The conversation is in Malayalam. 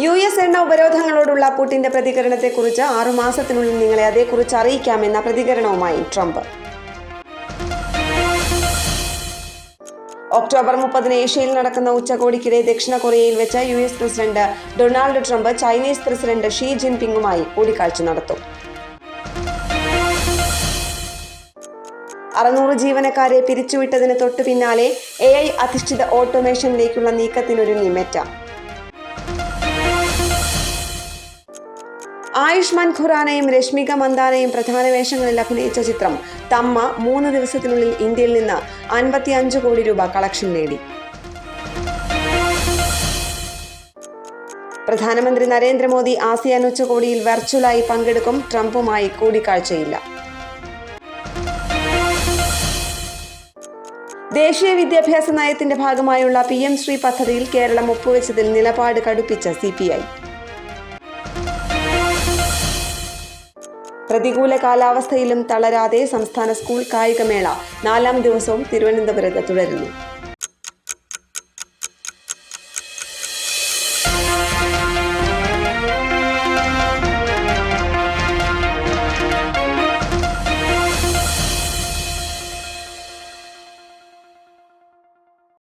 US എണ്ണ ഉപരോധങ്ങളോടുള്ള പുടിന്റെ പ്രതികരണത്തെക്കുറിച്ച് 6 മാസത്തിനുള്ളിൽ നിങ്ങളെ അതേക്കുറിച്ച് അറിയിക്കാമെന്ന പ്രതികരണവുമായി ട്രംപ്. ഒക്ടോബർ 30 ഏഷ്യയിൽ നടക്കുന്ന ഉച്ചകോടിക്കിടെ ദക്ഷിണ കൊറിയയിൽ വെച്ച് US president Donald Trump Chinese president Xi ജിൻപിങ്ങുമായി കൂടിക്കാഴ്ച നടത്തും. 600 ജീവനക്കാരെ പിരിച്ചുവിട്ടതിന് തൊട്ടു പിന്നാലെ AI അധിഷ്ഠിത ഓട്ടോമേഷനിലേക്കുള്ള നീക്കത്തിനൊരുങ്ങി മെറ്റ. ആയുഷ്മാൻ ഖുറാനയും രശ്മിക മന്ദാനയും പ്രധാന വേഷങ്ങളിൽ അഭിനയിച്ച ചിത്രം തമ്മ 3 ദിവസത്തിനുള്ളിൽ ഇന്ത്യയിൽ നിന്ന് 55 കോടി രൂപ കളക്ഷൻ നേടി. പ്രധാനമന്ത്രി നരേന്ദ്രമോദി ആസിയാൻ ഉച്ചകോടിയിൽ വെർച്വലായി പങ്കെടുക്കും. ട്രംപുമായി കൂടിക്കാഴ്ചയില്ല. ദേശീയ വിദ്യാഭ്യാസ നയത്തിന്റെ ഭാഗമായുള്ള PM ശ്രീ പദ്ധതിയിൽ കേരളം ഒപ്പുവെച്ചതിൽ നിലപാട് കടുപ്പിച്ച CPI. പ്രതികൂല കാലാവസ്ഥയിലും തളരാതെ സംസ്ഥാന സ്കൂൾ കായികമേള 4ാം ദിവസവും തിരുവനന്തപുരത്ത് തുടരുന്നു.